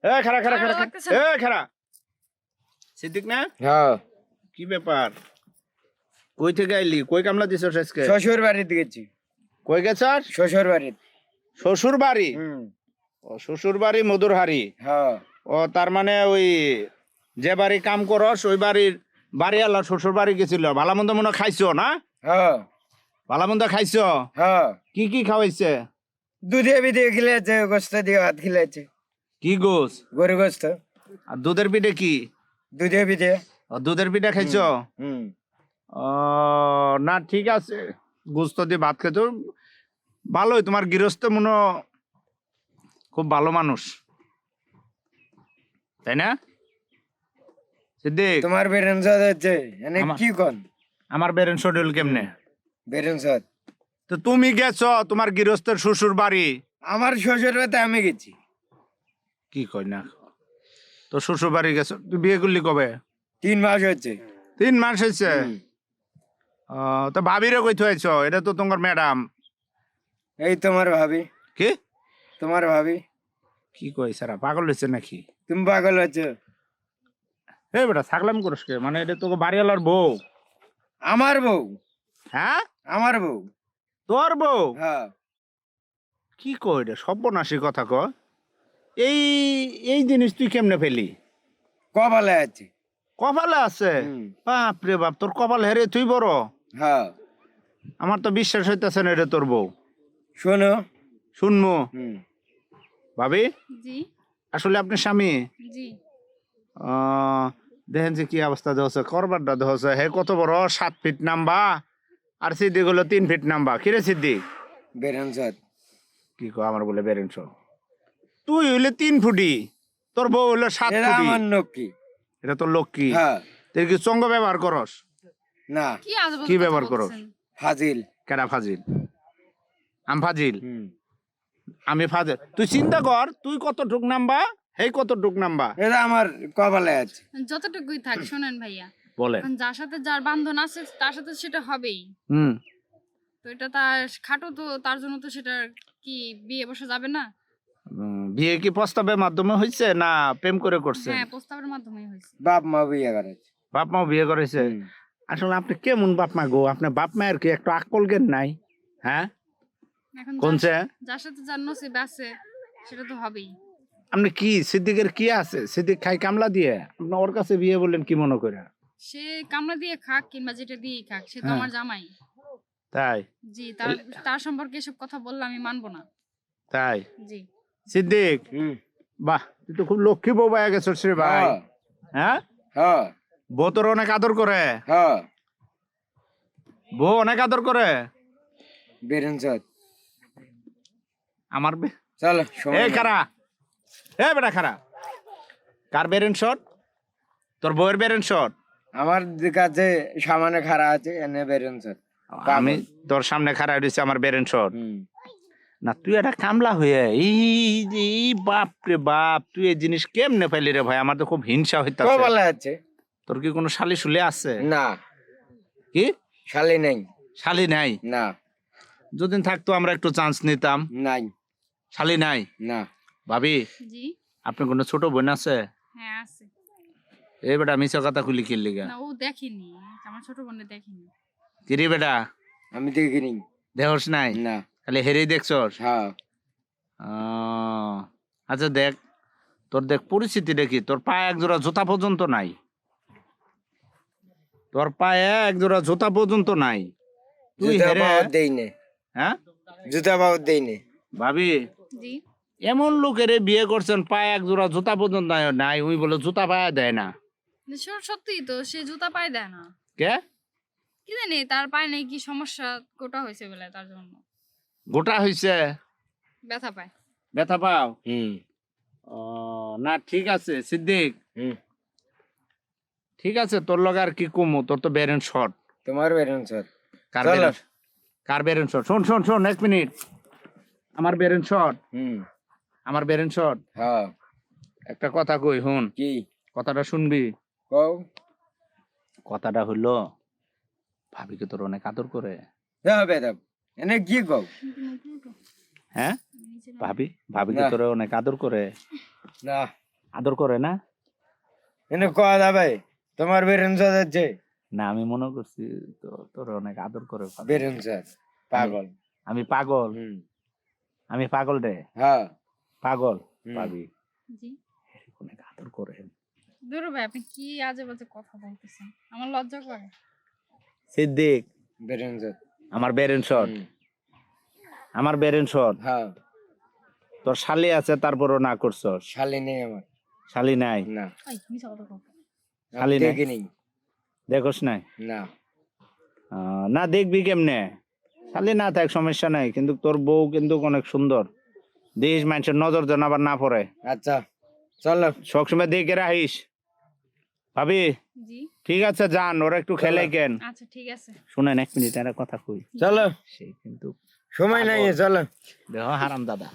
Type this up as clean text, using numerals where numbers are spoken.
এ খারা খারা খারা এ খারা সিদ্দিক না হ্যাঁ কি ব্যাপার কই থেকে আইলি কই কামলা দিছস আজকে শ্বশুর বাড়িতে গেছি কই গেছস শ্বশুর বাড়িতে শ্বশুর বাড়ি ও শ্বশুর বাড়ি মধুরহারি হ্যাঁ ও তার মানে ওই যে বাড়ি কাম করস ওই বাড়ির বাড়িওয়ালা শ্বশুর বাড়ি গেছিল ভালো মন্দ মনে খাইছো না হ্যাঁ ভালো মন্দ খাইছো হ্যাঁ কি খাওয়াইছে দুধে বিধে খেলেছে গোস্ত দিয়ে ভাত খেলেছে কি গোস গরু গোস্ত আর দুধের পিঠে কি দুধে বিধে ও দুধের পিঠে খাইছো হুম ও না ঠিক আছে গোস্ত দিয়ে ভাত খেতো ভালোই তোমার গৃহস্থ মনে হয় খুব ভালো মানুষ তাই না সিদ্দিক তোমার বেরেন সাদ হচ্ছে এনে কি কোন আমার বেরেন শডিউল কেমনে বেরেন সাদ তো তুমি গেছো তোমার গৃহস্থের শ্বশুর বাড়ি আমার শ্বশুর বাড়িতে আমি গেছি কি কই না তো শ্বশুর বাড়ি গেছো তুই বিয়ে করলি কবে 3 মাস হচ্ছে 3 মাস হয়েছে তো ভাবিরে কই থুয়েছ এটা তো তোমার ম্যাডাম এই তোমার ভাবি কি তোমার ভাবি কি কই সারা পাগল হয়েছে নাকি তুমি পাগল হচ্ছে এ বেটা থাকলাম করিস কে মানে এটা তোকে বাড়িওয়ালার বউ আমার বউ হ্যাঁ আমার বউ তোর বউ হ্যাঁ কি কই রে সর্বনাশী কথা ক এই এই জিনিস তুই কেমনে পেলি কপালে আছে কপালে আছে বাপ রে বাপ তোর কপাল হেরে তুই বড় হ্যাঁ আমার তো বিশ্বাস হইতেছে না রে তোর বউ শোনো শুনমু ভাবি জি আসলে আপনি স্বামী জি দেখেন যে কি অবস্থা দেওয়া করবারটা দেওয়া হে কত বড় 7 ফিট নাম্বা আর সিদ্দিক হলো 3 ফিট নাম্বা কিরে সিদ্দিক বেরেন সাদ কি কো আমার বলে বেরেন্স তুই হইলে 3 ফুটি তোর বউ হলো 7 এরা ফুটি আমার নকি এটা তোর লক্ষ্মী হ্যাঁ তুই কি চঙ্গ ব্যবহার করস না কি আজব কি ব্যবহার করস ফাজিল কেডা ফাজিল আম ফাজিল আমি ফাজিল তুই চিন্তা কর তুই কতটুক নাম্বা হেই কতটুক নাম্বা এরা আমার কপালে আছে যতটুকুই থাক শোনেন ভাইয়া বলে এখন যার সাথে যার বান্ধন আছে তার সাথে সেটা হবেই তো এটা তার খাটো তো তার জন্য তো সেটা কি বিয়ে বসে যাবে না বিয়ে কি প্রস্তাবের মাধ্যমে হয়েছে না প্রেম করে করছে হ্যাঁ প্রস্তাবের মাধ্যমেই হয়েছে বাপ মা বিয়ে করেছে বাপ মা বিয়ে করেছে আসলে আপনি কেমন বাপ মা গো আপনার বাপ মায়ের কি একটু আকল জ্ঞান নাই হ্যাঁ এখন কোনছে যার সাথে যার নসিব আছে সেটা তো হবেই আপনি কি সিদ্দিকের কি আছে সিদ্দিক খাই কামলা দিয়ে আপনি ওর কাছে বিয়ে বললেন কি মনে করে সে কামলা দিয়ে খাক কিংবা যেটা দিয়ে খাক সে তো আমার জামাই তাই জি তার তার সম্পর্কে এসব কথা বললে আমি মানবো না তাই জি সিদ্দিক বাহ তুই তো খুব লক্ষ্মী বউ পাইয়া গেছিস রে ভাই হ্যাঁ হ্যাঁ বউ তোর অনেক আদর করে হ্যাঁ বউ অনেক আদর করে বেরেন সাদ আমার চলো এই খারা এ বেটা খারা কার বেরেন শট তোর বউয়ের বেরেন শট আমার কাছে সামনে খাড়া আছে এনে বেরেন সাদ আমি তোর সামনে খাড়া হয়েছে আমার বেরেন শট না তুই একটা কামলা হয়ে এই বাপ রে বাপ তুই এই জিনিস কেমনে পাইলি রে ভাই আমার তো খুব হিংসা হইতাছে কপালে আছে তোর কি কোনো শালি শুলে আছে না কি শালি নেই শালি নাই না যদি থাকতো আমরা একটু চান্স নিতাম নাই শালি নাই না ভাবি জি আপনি কোনো ছোট বোন আছে হ্যাঁ আছে এই বেটা মিছা কথা খুলি কিনলি গা না ও দেখিনি আমার ছোট বোনে দেখিনি কিরি বেটা আমি দেখিনি দেহস নাই না খালি হেরেই দেখছস হ্যাঁ আচ্ছা দেখ তোর দেখ পরিস্থিতি দেখি তোর পায়ে এক জোড়া জুতা পর্যন্ত নাই তোর পায়ে এক জোড়া জুতা পর্যন্ত নাই তুই জুতা হেরে পাওয়ার দেই নে হ্যাঁ জুতা পাওয়ার দেই নে ভাবি জি এমন লোকেরে বিয়ে করছেন পায়ে এক জোড়া জুতা পর্যন্ত নাই ওই বলে জুতা পায়ে দেয় না সত্যি তো সে জুতা পায়ে দেয় না কে কি জানি তার পায়ে নেই কি সমস্যা কোটা হয়েছে বলে তার জন্য গোটা হইছে ব্যথা পায় ব্যথা পাও ও না ঠিক আছে সিদ্দিক ঠিক আছে তোর লগে আর কি কমু তোর তো বেরেন শট তোমার বেরেন সাদ কার বেরেন শট শোন শোন শোন 1 মিনিট আমার বেরেন শট আমার বেরেন শট হ্যাঁ একটা কথা কই হুন কি কথাটা শুনবি কও কথাটা হইলো ভাবি কি তোর অনেক আদর করে হ্যাঁ বেদাব এনে কি কও হ্যাঁ দিয়েছিলাম। ভাবি ভাবি কি না। তোরে অনেক আদর করে? না আদর করে না? এনে কয়া যাবে তোমার বেরেন যাচ্ছে না আমি মনে করছি তো তোরে অনেক আদর করে ভাবি। বেরেন পাগল আমি পাগল, হুম আমি পাগল রে, হ্যাঁ পাগল হুম। ভাবি জি অনেক আদর করে। দূর ভাই, আপনি কি আজে বাজে কথা বলতেছেন, আমার লজ্জা করে। সিদ্দিক বেরেন আমার বেরেন শট, আমার বেরেন শট। হ্যাঁ তোর শালি আছে তারপরও না করছস? শালি নেই আমার শালি নাই? না এই মিছা কথা বলতে। শালি নাই? দেখিনি দেখোস নাই? না না দেখবি কেমনে? শালি না থাক সমস্যা নাই, কিন্তু তোর বউ কিন্তু অনেক সুন্দর। দেখিস মানুষের নজর যেন আবার না পড়ে, আচ্ছা চলো সবসময় দেখে রাখিস ভাবি। জি ঠিক আছে যান, ওরা একটু খেলে কেন। আচ্ছা ঠিক আছে। শুনেন এক মিনিট একটা কথা কই। চলো সে কিন্তু সময় নাই চলো দেখো হারাম দাদা,